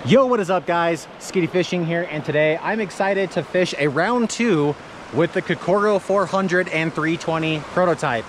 Yo, what is up guys? Skiddy Fishing here, and today I'm excited to fish a round 2 with the Kakoro 400 and 320 prototype.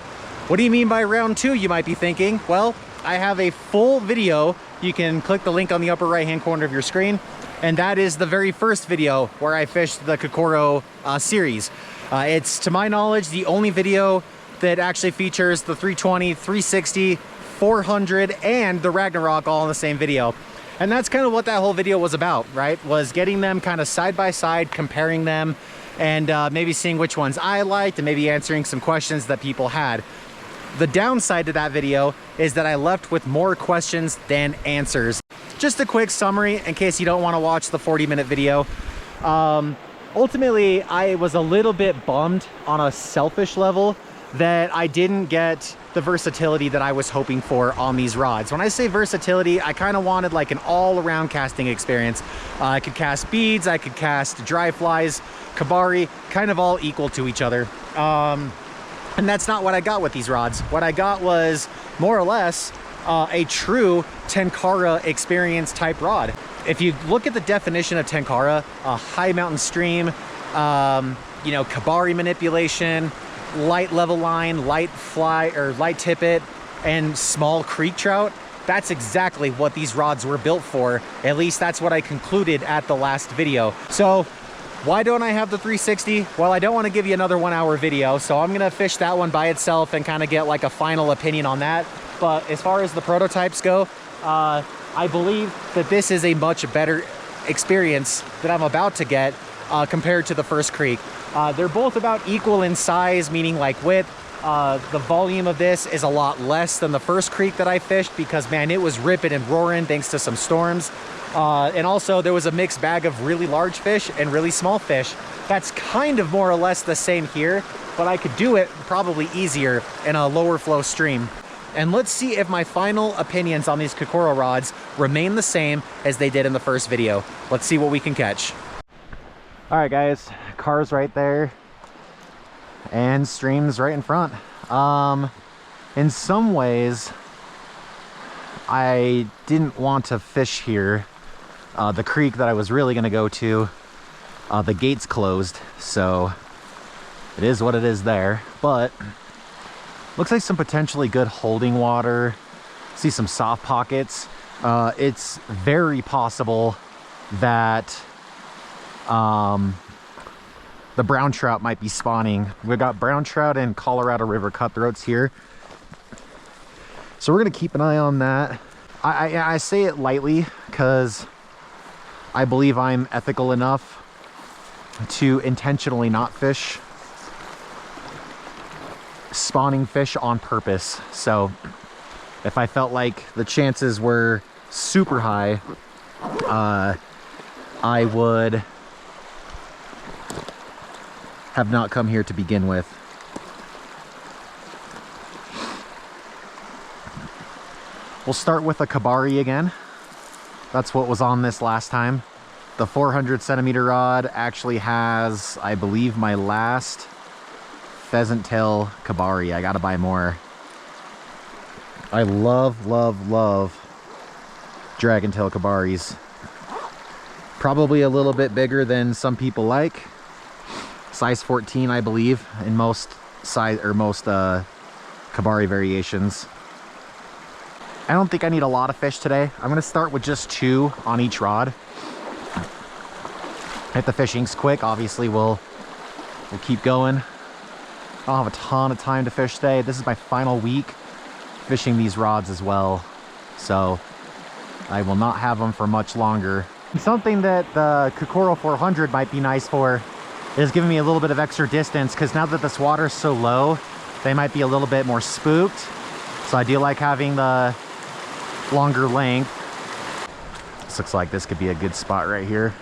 What do you mean by round 2, you might be thinking? Well, I have a full video. You can click the link on the upper right hand corner of your screen, and that is the very first video where I fished the Kakoro series. It's, to my knowledge, the only video that actually features the 320, 360, 400, and the Ragnarok all in the same video. And that's kind of what that whole video was about, right? Was getting them kind of side by side, comparing them, and maybe seeing which ones I liked, and maybe answering some questions that people had. The downside to that video is that I left with more questions than answers. Just a quick summary in case you don't want to watch the 40-minute video. Ultimately, I was a little bit bummed on a selfish level that I didn't get the versatility that I was hoping for on these rods. When I say versatility, I kind of wanted like an all-around casting experience. I could cast beads, I could cast dry flies, kabari, kind of all equal to each other. And that's not what I got with these rods. What I got was more or less a true tenkara experience type rod. If you look at the definition of tenkara, a high mountain stream, you know, kabari manipulation, light level line, light fly or light tippet, and small creek trout, that's exactly what these rods were built for. At least that's what I concluded at the last video. So why don't I have the 360? Well, I don't want to give you another 1 hour video, so I'm gonna fish that one by itself and kind of get like a final opinion on that. But as far as the prototypes go, I believe that this is a much better experience that I'm about to get compared to the first creek. They're both about equal in size, meaning like width. The volume of this is a lot less than the first creek that I fished because, man, it was ripping and roaring thanks to some storms. And also there was a mixed bag of really large fish and really small fish. That's kind of more or less the same here, but I could do it probably easier in a lower flow stream. And let's see if my final opinions on these Kakoro rods remain the same as they did in the first video. Let's see what we can catch. All right guys, car's right there and stream's right in front. In some ways I didn't want to fish here. The creek that I was really going to go to, the gate's closed, so it is what it is there. But looks like some potentially good holding water. See some soft pockets. It's very possible that the brown trout might be spawning. We've got brown trout and Colorado River cutthroats here, so we're gonna keep an eye on that. I say it lightly because I believe I'm ethical enough to intentionally not fish spawning fish on purpose. So if I felt like the chances were super high, I would have not come here to begin with. We'll start with a kabari again. That's what was on this last time. The 400 centimeter rod actually has, I believe, my last pheasant tail kabari. I gotta buy more. I love DRAGONtail kabaris. Probably a little bit bigger than some people like. Size 14, I believe, in most size or most kabari variations. I don't think I need a lot of fish today. I'm gonna start with just 2 on each rod. If the fishing's quick, obviously we'll keep going. I don't have a ton of time to fish today. This is my final week fishing these rods as well, so I will not have them for much longer. Something that the Kakoro 400 might be nice for is giving me a little bit of extra distance, because now that this water is so low, they might be a little bit more spooked. So I do like having the longer length. This looks like this could be a good spot right here.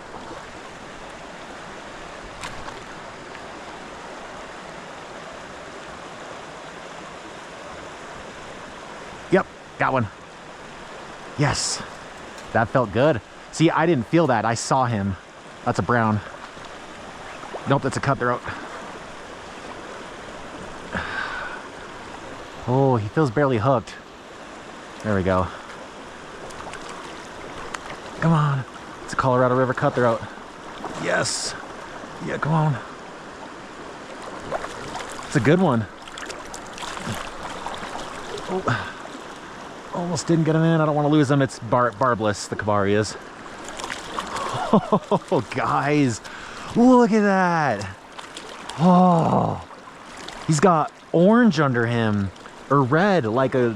Yep, got one. Yes, that felt good. See, I didn't feel that. I saw him. That's a brown. Nope, that's a cutthroat. Oh, he feels barely hooked. There we go. Come on. a Colorado River cutthroat. Yes. Yeah, come on. It's a good one. Oh. Almost didn't get him in. I don't want to lose him. It's barbless, the Kabari is. Oh, guys. Look at that. Oh. He's got orange under him. Or red, like a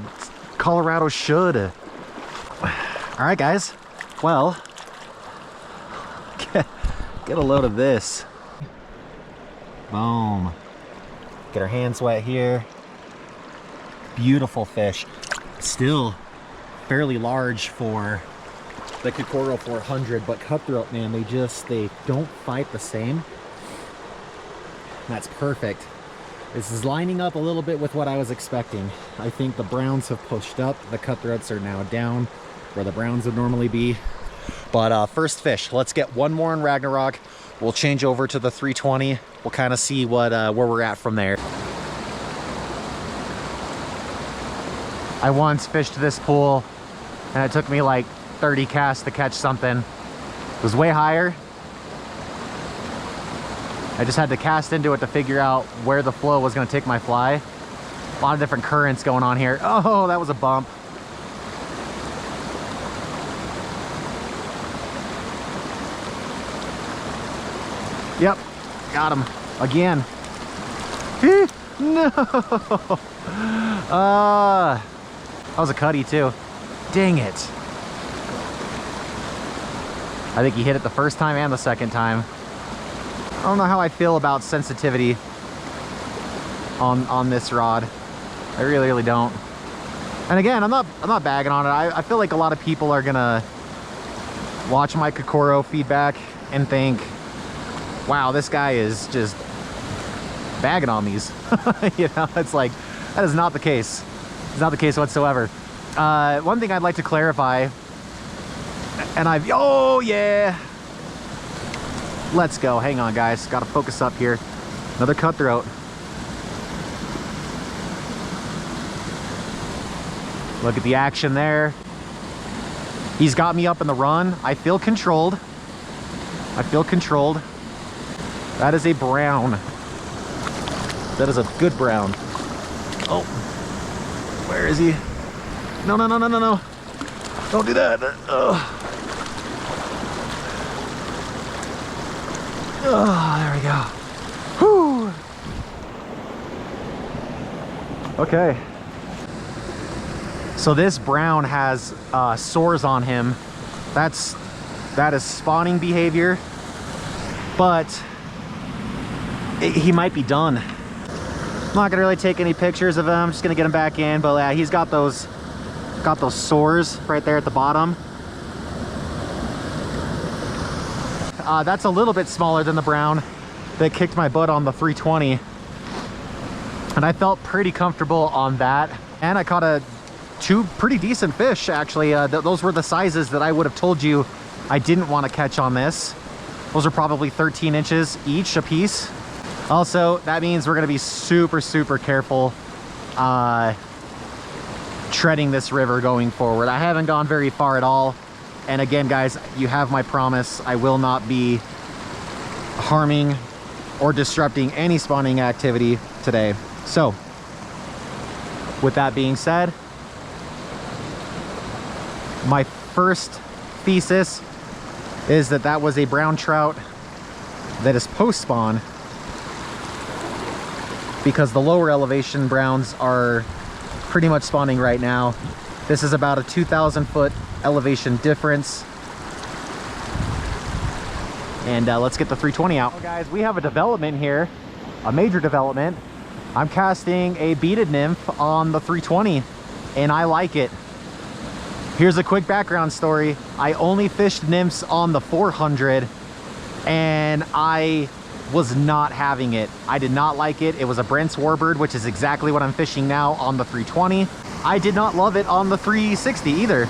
Colorado should. All right, guys. Well, get a load of this. Boom. Get our hands wet here. Beautiful fish. Still fairly large for the Kakoro 400, but cutthroat, man, they don't fight the same. That's perfect. This is lining up a little bit with what I was expecting. I think the browns have pushed up. The cutthroats are now down where the browns would normally be. But first fish, let's get one more in Ragnarok. We'll change over to the 320. We'll kind of see what where we're at from there. I once fished this pool and it took me like 30 casts to catch something. It was way higher. I just had to cast into it to figure out where the flow was going to take my fly. A lot of different currents going on here. Oh, that was a bump. Yep, got him again. No. That was a cutty too. Dang it. I think he hit it the first time and the second time. I don't know how I feel about sensitivity on this rod. I really don't. And again, I'm not bagging on it. I feel like a lot of people are gonna watch my Kakoro feedback and think, wow, this guy is just bagging on these. You know, it's like, that is not the case. It's not the case whatsoever. One thing I'd like to clarify, and oh yeah. Let's go. Hang on, guys. Got to focus up here. Another cutthroat. Look at the action there. He's got me up in the run. I feel controlled. I feel controlled. That is a brown. That is a good brown. Oh. Where is he? No. Don't do that. Oh, there we go. Whew. Okay. So this brown has sores on him. That is spawning behavior, but he might be done. I'm not gonna really take any pictures of him. I'm just gonna get him back in, but yeah, he's got those sores right there at the bottom. That's a little bit smaller than the brown that kicked my butt on the 320. And I felt pretty comfortable on that. And I caught two pretty decent fish, actually. Those were the sizes that I would have told you I didn't want to catch on this. Those are probably 13 inches each a piece. Also, that means we're going to be super careful treading this river going forward. I haven't gone very far at all. And again, guys, you have my promise. I will not be harming or disrupting any spawning activity today. So, with that being said, my first thesis is that was a brown trout that is post-spawn, because the lower elevation browns are pretty much spawning right now. This is about a 2,000 foot elevation difference. And let's get the 320 out. Well, guys, we have a development here, a major development. I'm casting a beaded nymph on the 320 and I like it. Here's a quick background story. I only fished nymphs on the 400 and I was not having it. I did not like it. It was a Brent's Warbird, which is exactly what I'm fishing now on the 320. I did not love it on the 360 either.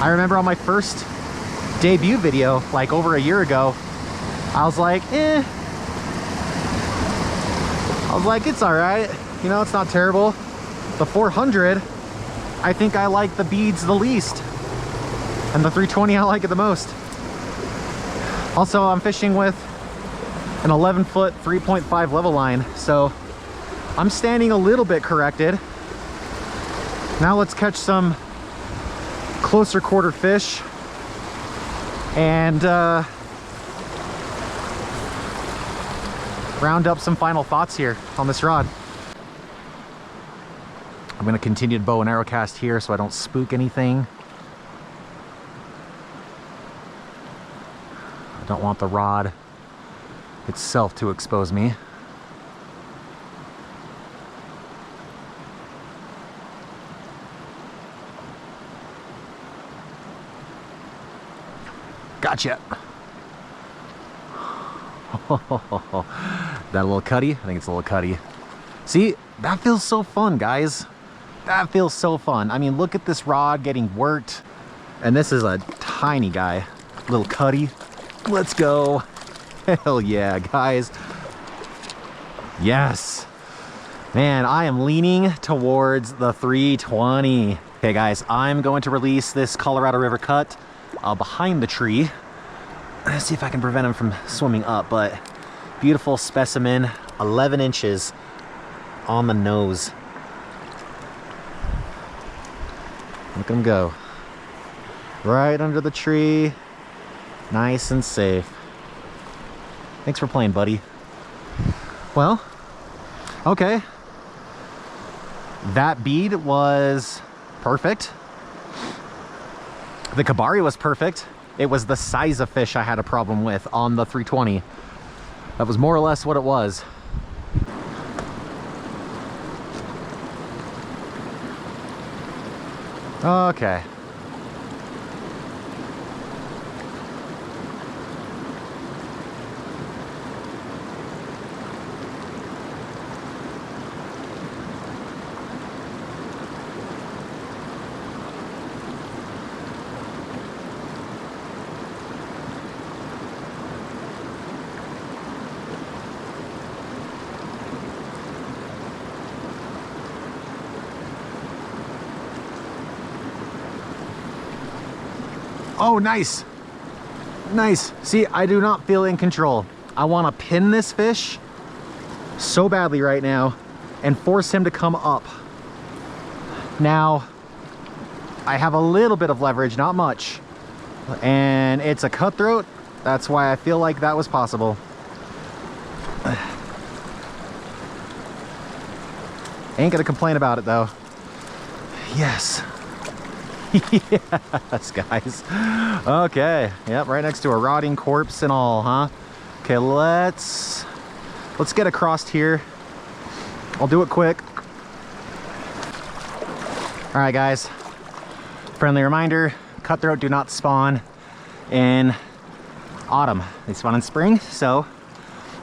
I remember on my first debut video, like over a year ago, I was like, I was like, it's all right. You know, it's not terrible. The 400, I think I like the beads the least. And the 320, I like it the most. Also, I'm fishing with an 11-foot 3.5 level line, so I'm standing a little bit corrected. Now let's catch some closer quarter fish and round up some final thoughts here on this rod. I'm going to continue to bow and arrow cast here so I don't spook anything. I don't want the rod itself to expose me. Gotcha. That a little cutty? I think it's a little cutty. See, that feels so fun, guys. That feels so fun. I mean, look at this rod getting worked. And this is a tiny guy. Little cutty. Let's go. Hell yeah, guys. Yes. Man, I am leaning towards the 320. Okay, guys, I'm going to release this Colorado River cut behind the tree. Let's see if I can prevent him from swimming up, but beautiful specimen, 11 inches on the nose. Look at him go. Right under the tree, nice and safe. Thanks for playing, buddy. Well, okay. That bead was perfect. The Kabari was perfect. It was the size of fish I had a problem with on the 320. That was more or less what it was. Okay. Oh, nice. Nice. See, I do not feel in control. I want to pin this fish so badly right now and force him to come up. Now, I have a little bit of leverage, not much. And it's a cutthroat. That's why I feel like that was possible. Ain't gonna complain about it though. Yes. Yes, guys. Okay. Yep, right next to a rotting corpse and all, huh? Okay, let's get across here. I'll do it quick. All right, guys. Friendly reminder, cutthroat do not spawn in autumn. They spawn in spring, so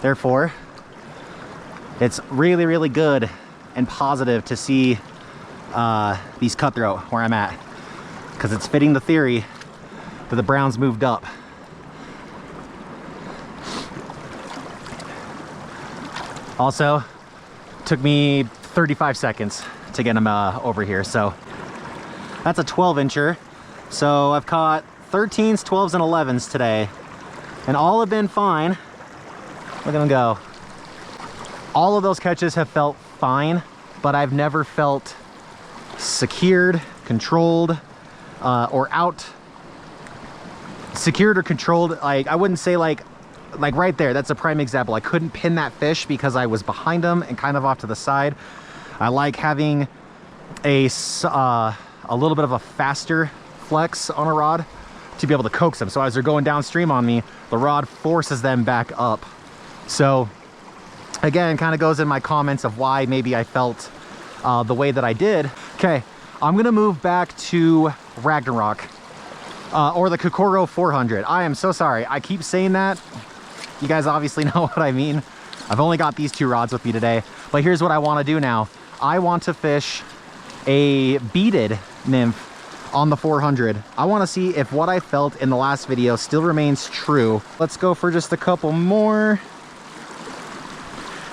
therefore it's really, really good and positive to see these cutthroat where I'm at, because it's fitting the theory that the browns moved up. Also, took me 35 seconds to get them over here, so that's a 12-incher. So I've caught 13s, 12s, and 11s today, and all have been fine. Look at them go. All of those catches have felt fine, but I've never felt secured, controlled, or out. Secured or controlled, like I wouldn't say like right there, that's a prime example. I couldn't pin that fish because I was behind him and kind of off to the side. I like having a little bit of a faster flex on a rod to be able to coax them. So as they're going downstream on me, the rod forces them back up. So again, kind of goes in my comments of why maybe I felt the way that I did. Okay, I'm gonna move back to Ragnarok, or the Kakoro 400. I am so sorry, I keep saying that. You guys obviously know what I mean. I've only got these two rods with me today, but here's what I want to do now. I want to fish a beaded nymph on the 400. I want to see if what I felt in the last video still remains true. Let's go for just a couple more.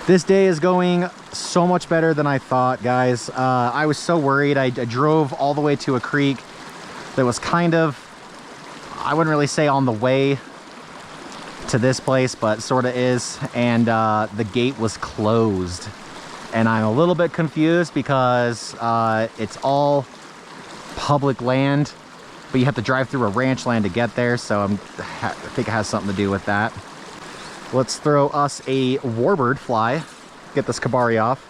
This day is going so much better than I thought, guys. I was so worried. I drove all the way to a creek that was kind of I wouldn't really say on the way to this place, but sort of is. And the gate was closed. And I'm a little bit confused because it's all public land, but you have to drive through a ranch land to get there. So I think it has something to do with that. Let's throw us a warbird fly. Get this Kabari off.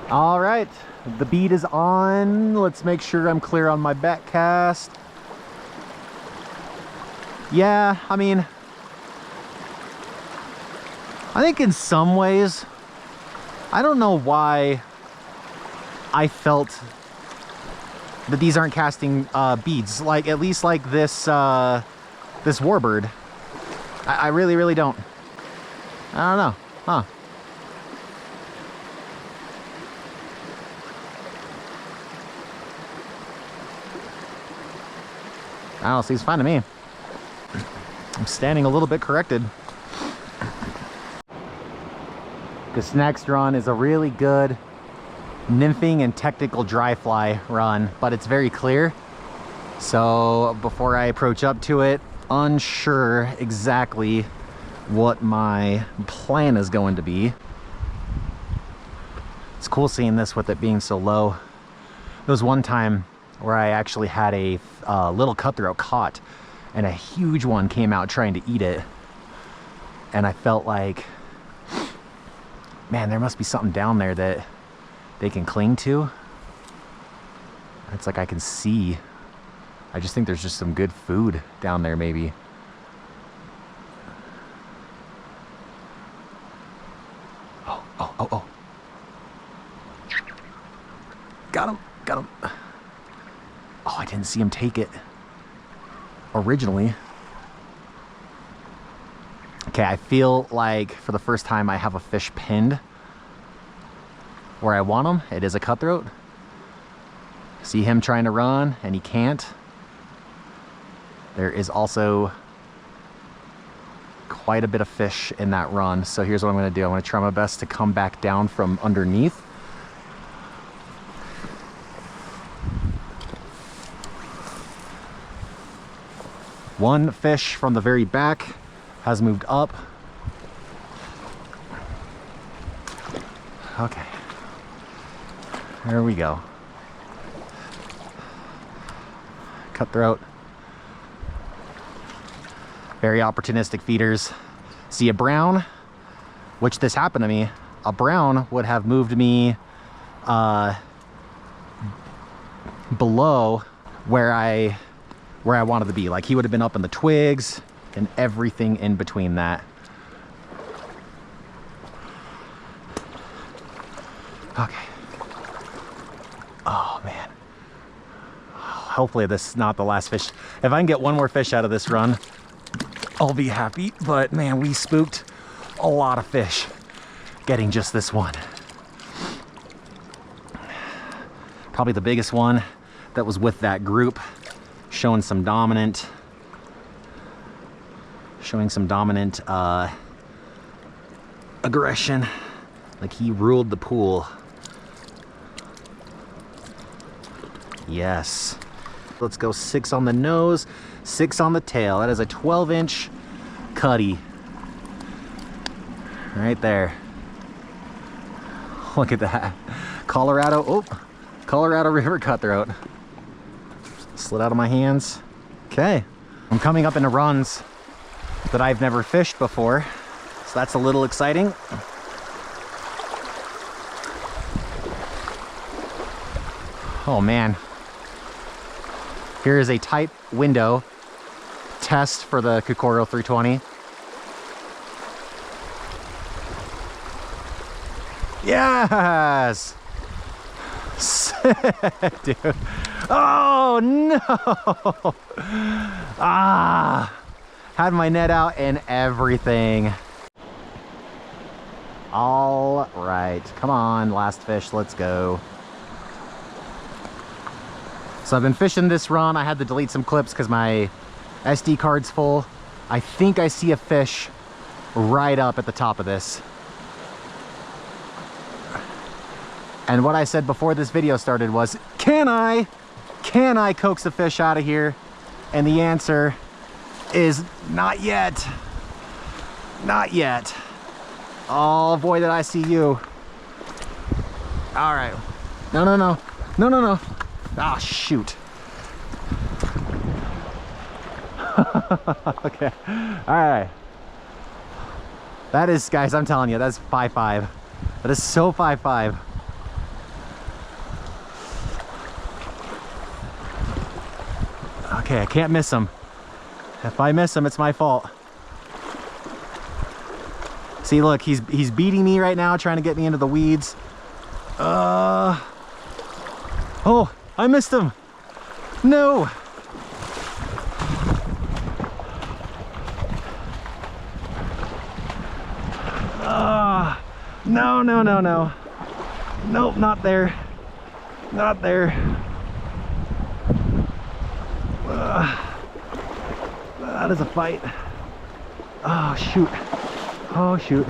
All right, the bead is on. Let's make sure I'm clear on my back cast. Yeah, I mean, I think in some ways, I don't know why I felt that these aren't casting beads, like at least like this this warbird. I really, really don't. I don't know, huh? I don't know, seems fine to me. I'm standing a little bit corrected. This next run is a really good nymphing and technical dry fly run, but it's very clear. So before I approach up to it, unsure exactly what my plan is going to be. It's cool seeing this with it being so low. There was one time where I actually had a little cutthroat caught, and a huge one came out trying to eat it, and I felt like, man, there must be something down there that they can cling to. It's like I can see. I just think there's just some good food down there, maybe. Oh, oh, oh, oh. Got him, got him. Oh, I didn't see him take it originally. Okay, I feel like for the first time I have a fish pinned where I want him. It is a cutthroat. See him trying to run and he can't. There is also quite a bit of fish in that run. So here's what I'm gonna do. I'm gonna try my best to come back down from underneath. One fish from the very back has moved up. Okay, there we go. Cutthroat. Very opportunistic feeders. See a brown, which this happened to me. A brown would have moved me below where I wanted to be. Like he would have been up in the twigs and everything in between that. Okay. Oh man. Hopefully this is not the last fish. If I can get one more fish out of this run, I'll be happy. But man, we spooked a lot of fish getting just this one. Probably the biggest one that was with that group, showing some dominant aggression, like he ruled the pool. Yes, let's go 6 on the nose, 6 on the tail. That is a 12-inch cutty right there. Look at that. Colorado River cutthroat. Slid out of my hands. Okay, I'm coming up into runs that I've never fished before, so that's a little exciting. Oh man, here is a tight window test for the Kakoro 320. Yes! Dude. Oh no! Ah! Had my net out and everything. All right, come on, last fish, let's go. So I've been fishing this run. I had to delete some clips because my SD card's full. I think I see a fish right up at the top of this. And what I said before this video started was, can I coax a fish out of here? And the answer is not yet. Not yet. Oh boy, did I see you. All right. No, no, no. No, no, no. Ah, shoot. Okay. All right. That is, guys, I'm telling you, that's 5-5. That is so 5-5. Okay, I can't miss him. If I miss him, it's my fault. See, look, he's beating me right now, trying to get me into the weeds. Oh, I missed him. No. No, no, no, no. Nope, not there. Not there. That is a fight. Oh, shoot. Oh, shoot.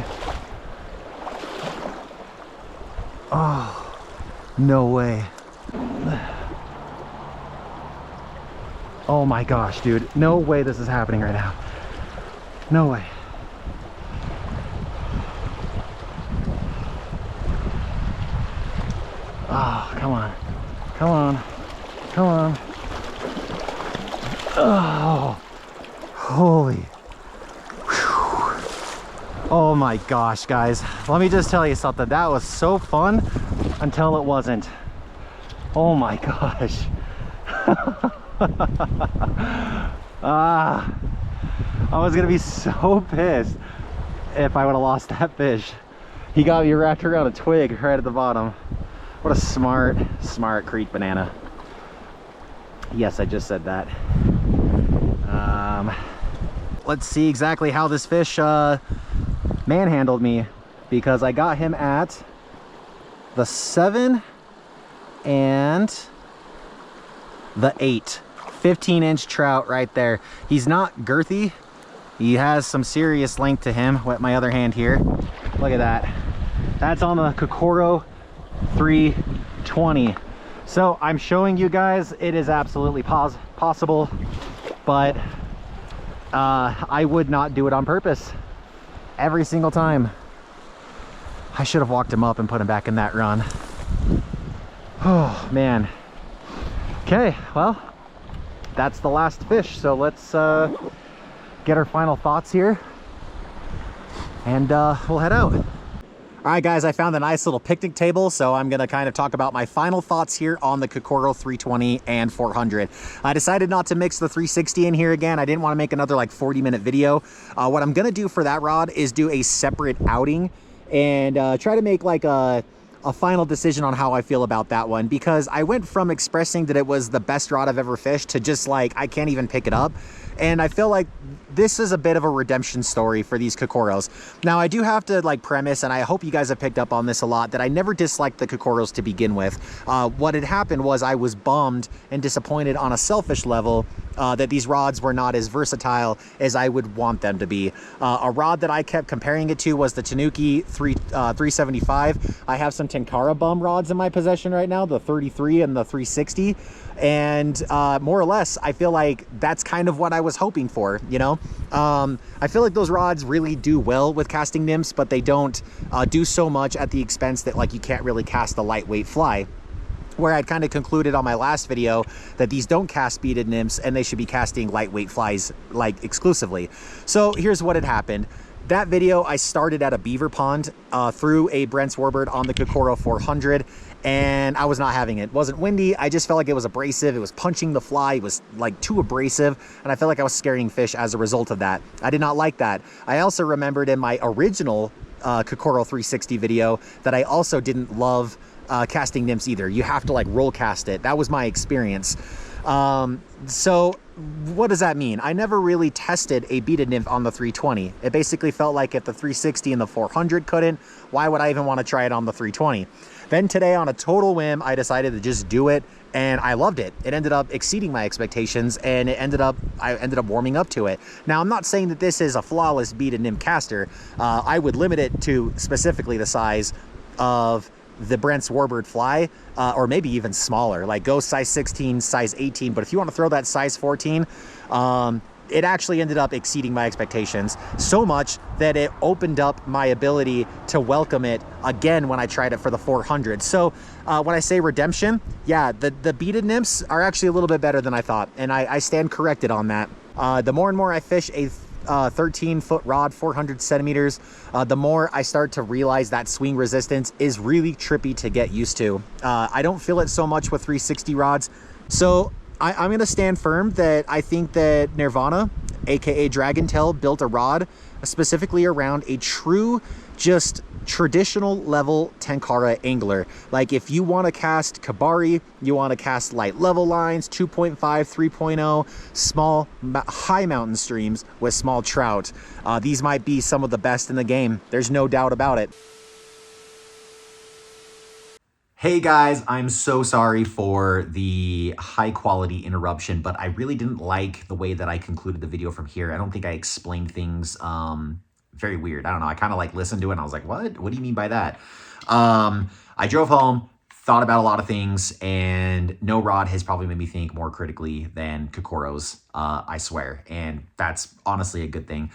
Oh, no way. Oh my gosh, dude. No way this is happening right now. No way. Oh, come on. Come on. Come on. Oh, holy. Whew. Oh my gosh, guys. Let me just tell you something. That was so fun until it wasn't. Oh my gosh. I was gonna be so pissed if I would have lost that fish. He got me wrapped around a twig right at the bottom. What a smart creek banana. Yes, I just said that. Let's see exactly how this fish manhandled me, because I got him at the 7 and the 8. 15-inch trout right there. He's not girthy. He has some serious length to him. Wet my other hand here. Look at that. That's on the Kakoro 320. So I'm showing you guys it is absolutely possible, but I would not do it on purpose every single time. I should have walked him up and put him back in that run. Oh man. Okay, well, that's the last fish, so let's get our final thoughts here, and we'll head out. All right, guys, I found a nice little picnic table, so I'm gonna kind of talk about my final thoughts here on the Kokoro 320 and 400. I decided not to mix the 360 in here again. I didn't want to make another like 40-minute video. What I'm gonna do for that rod is do a separate outing and try to make like a final decision on how I feel about that one, because I went from expressing that it was the best rod I've ever fished to just like I can't even pick it up. And I feel like this is a bit of a redemption story for these Kokoros. Now, I do have to like premise, and I hope you guys have picked up on this a lot, that I never disliked the Kokoros to begin with. What had happened was I was bummed and disappointed on a selfish level that these rods were not as versatile as I would want them to be. A rod that I kept comparing it to was the Tanuki 375. I have some tenkara bum rods in my possession right now, the 33 and the 360. And more or less, I feel like that's kind of what I was hoping for, you know? I feel like those rods really do well with casting nymphs, but they don't do so much at the expense that like you can't really cast a lightweight fly. Where I'd kind of concluded on my last video that these don't cast beaded nymphs and they should be casting lightweight flies like exclusively. So here's what had happened. That video, I started at a beaver pond through a Brent Warbird on the Kokoro 400, and I was not having it. It wasn't windy. I just felt like it was abrasive. It was punching the fly. It was like too abrasive, and I felt like I was scaring fish as a result of that. I did not like that. I also remembered in my original Kokoro 360 video that I also didn't love casting nymphs either. You have to like roll cast it. That was my experience. So what does that mean? I never really tested a beaded nymph on the 320. It basically felt like if the 360 and the 400 couldn't, why would I even want to try it on the 320? Then today, on a total whim, I decided to just do it, and I loved it. It ended up exceeding my expectations, and I ended up warming up to it. Now, I'm not saying that this is a flawless beaded nymph caster. I would limit it to specifically the size of the Brent's Warbird fly, or maybe even smaller, like go size 16, size 18. But if you want to throw that size 14, it actually ended up exceeding my expectations so much that it opened up my ability to welcome it again when I tried it for the 400. So when I say redemption, yeah, the beaded nymphs are actually a little bit better than I thought, and I stand corrected on that. The more and more I fish a 13-foot rod, 400 centimeters, the more I start to realize that swing resistance is really trippy to get used to. I don't feel it so much with 360 rods. So I'm going to stand firm that I think that Nirvana, aka DRAGONtail, built a rod specifically around a true, just traditional level tenkara angler. Like if you want to cast kabari, you want to cast light level lines, 2.5, 3.0, small, high mountain streams with small trout. These might be some of the best in the game. There's no doubt about it. Hey guys, I'm so sorry for the high quality interruption, but I really didn't like the way that I concluded the video from here. I don't think I explained things very weird. I don't know. I kind of like listened to it and I was like, what? What do you mean by that? I drove home, thought about a lot of things, and no rod has probably made me think more critically than Kokoro's, I swear. And that's honestly a good thing.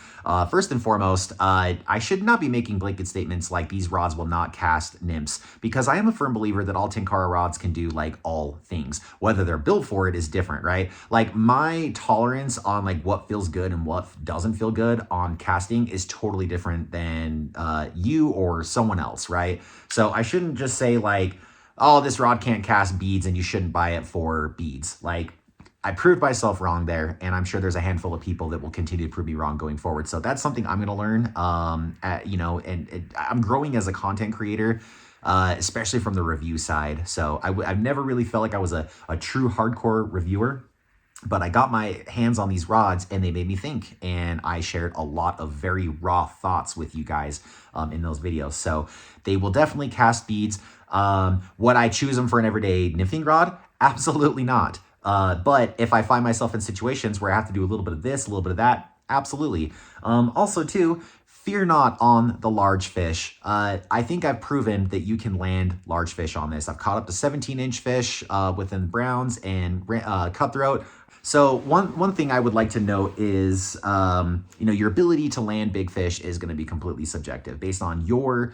First and foremost, I should not be making blanket statements like these rods will not cast nymphs, because I am a firm believer that all tenkara rods can do like all things. Whether they're built for it is different, right? Like my tolerance on like what feels good and what doesn't feel good on casting is totally different than you or someone else, right? So I shouldn't just say like, oh, this rod can't cast beads and you shouldn't buy it for beads. Like, I proved myself wrong there, and I'm sure there's a handful of people that will continue to prove me wrong going forward. So that's something I'm going to learn, I'm growing as a content creator, especially from the review side. So I've never really felt like I was a true hardcore reviewer, but I got my hands on these rods and they made me think, and I shared a lot of very raw thoughts with you guys in those videos. So they will definitely cast beads. Would I choose them for an everyday nymphing rod? Absolutely not. But if I find myself in situations where I have to do a little bit of this, a little bit of that, absolutely. Also too, fear not on the large fish. I think I've proven that you can land large fish on this. I've caught up to 17-inch fish within browns and cutthroat. So one thing I would like to note is, your ability to land big fish is going to be completely subjective based on your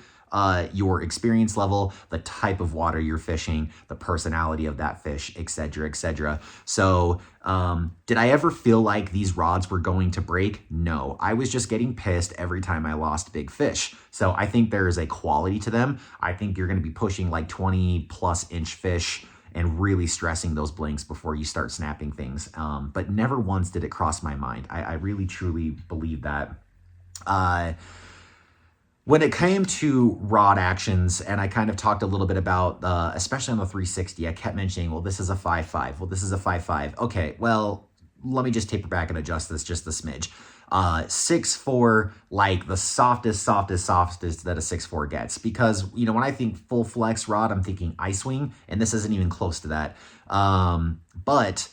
experience level, the type of water you're fishing, the personality of that fish, etc., etc. So, did I ever feel like these rods were going to break? No, I was just getting pissed every time I lost big fish. So I think there is a quality to them. I think you're going to be pushing like 20+ inch fish and really stressing those blinks before you start snapping things. But never once did it cross my mind. I really, truly believe that. When it came to rod actions, and I kind of talked a little bit about, especially on the 360, I kept mentioning, well, this is a 5.5. Well, this is a 5.5. Okay, well, let me just taper back and adjust this just a smidge. 6.4, like the softest that a 6.4 gets. Because, when I think full flex rod, I'm thinking ice wing, and this isn't even close to that. But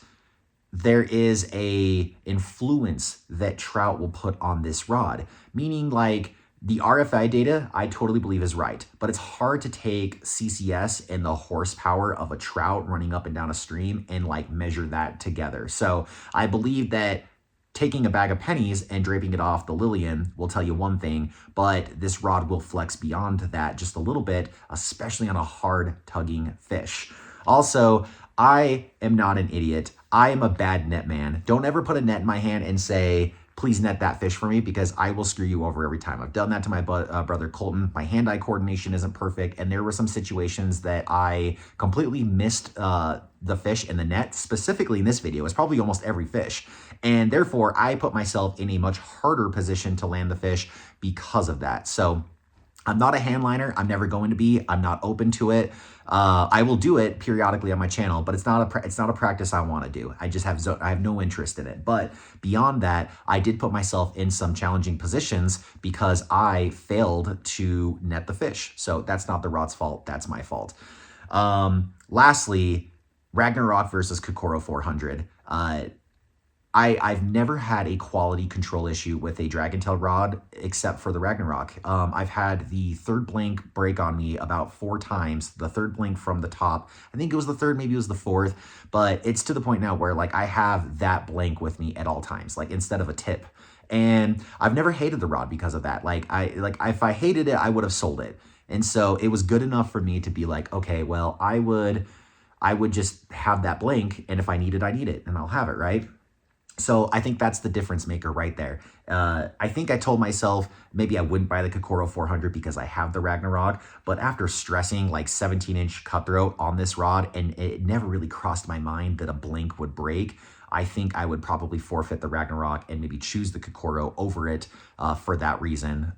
there is a influence that trout will put on this rod, meaning like, the RFI data, I totally believe is right, but it's hard to take CCS and the horsepower of a trout running up and down a stream and like measure that together. So I believe that taking a bag of pennies and draping it off the Lillian will tell you one thing, but this rod will flex beyond that just a little bit, especially on a hard tugging fish. Also, I am not an idiot. I am a bad net man. Don't ever put a net in my hand and say, please net that fish for me, because I will screw you over every time. I've done that to my brother Colton. My hand-eye coordination isn't perfect, and there were some situations that I completely missed the fish in the net. Specifically in this video, it's probably almost every fish. And therefore, I put myself in a much harder position to land the fish because of that. So I'm not a hand liner. I'm never going to be. I'm not open to it. I will do it periodically on my channel, but it's not a practice I want to do. I have no interest in it. But beyond that, I did put myself in some challenging positions because I failed to net the fish. So that's not the rod's fault. That's my fault. Lastly, Ragnarok versus Kakoro 400. I've never had a quality control issue with a DRAGONtail rod except for the Ragnarok. I've had the third blink break on me about 4 times. The third blink from the top. I think it was the third, maybe it was the fourth, but it's to the point now where like I have that blank with me at all times, like instead of a tip. And I've never hated the rod because of that. Like if I hated it, I would have sold it. And so it was good enough for me to be like, okay, well, I would just have that blank, and if I need it, I need it, and I'll have it, right? So I think that's the difference maker right there. I think I told myself maybe I wouldn't buy the Kokoro 400 because I have the Ragnarok, but after stressing like 17-inch cutthroat on this rod, and it never really crossed my mind that a blink would break, I think I would probably forfeit the Ragnarok and maybe choose the Kokoro over it for that reason.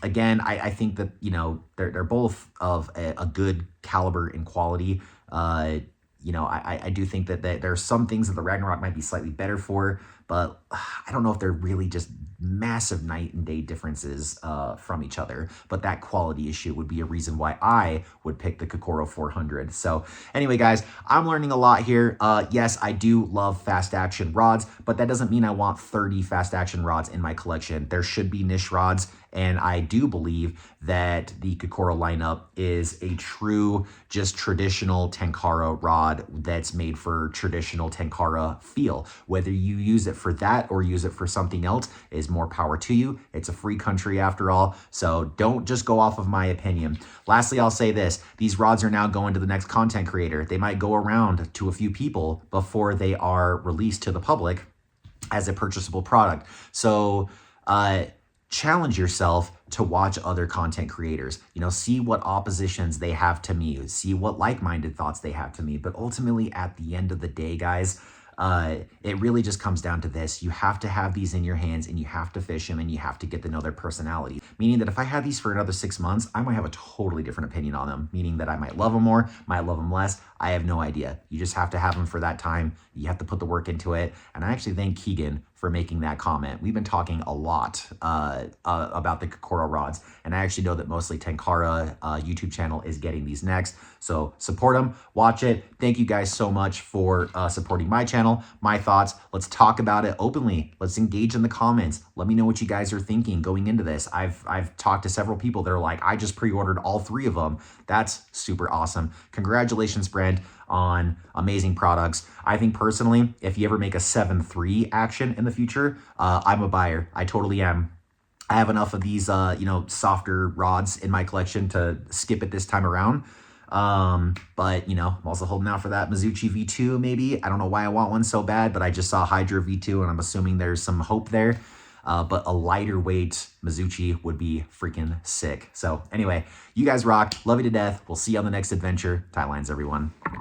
Again, I think that, you know, they're both of a good caliber and quality. You know, I do think that there are some things that the Ragnarok might be slightly better for, but I don't know if they're really just massive night and day differences from each other. But that quality issue would be a reason why I would pick the Kokoro 400. So anyway, guys, I'm learning a lot here. Yes, I do love fast action rods, but that doesn't mean I want 30 fast action rods in my collection. There should be niche rods. And I do believe that the Kakoro lineup is a true, just traditional tenkara rod that's made for traditional tenkara feel. Whether you use it for that or use it for something else is more power to you. It's a free country after all, so don't just go off of my opinion. Lastly, I'll say this. These rods are now going to the next content creator. They might go around to a few people before they are released to the public as a purchasable product. So, challenge yourself to watch other content creators. You know, see what oppositions they have to me, see what like-minded thoughts they have to me. But ultimately, at the end of the day, guys, it really just comes down to this. You have to have these in your hands, and you have to fish them, and you have to get to know their personality. Meaning that if I had these for another 6 months, I might have a totally different opinion on them. Meaning that I might love them more, might love them less. I have no idea. You just have to have them for that time. You have to put the work into it. And I actually thank Keegan for making that comment. We've been talking a lot about the Kakoro rods, and I actually know that mostly Tenkara YouTube channel is getting these next. So support them, watch it. Thank you guys so much for supporting my channel, my thoughts. Let's talk about it openly. Let's engage in the comments. Let me know what you guys are thinking going into this. I've talked to several people that are like, I just pre-ordered all 3 of them. That's super awesome. Congratulations, Brent, on amazing products. I think personally, if you ever make a 7.3 action in the future, I'm a buyer. I totally am. I have enough of these, you know, softer rods in my collection to skip it this time around. But, you know, I'm also holding out for that Mizuchi V2 maybe. I don't know why I want one so bad, but I just saw Hydra V2 and I'm assuming there's some hope there. But a lighter weight Mizuchi would be freaking sick. So anyway, you guys rock. Love you to death. We'll see you on the next adventure. Tight lines, everyone.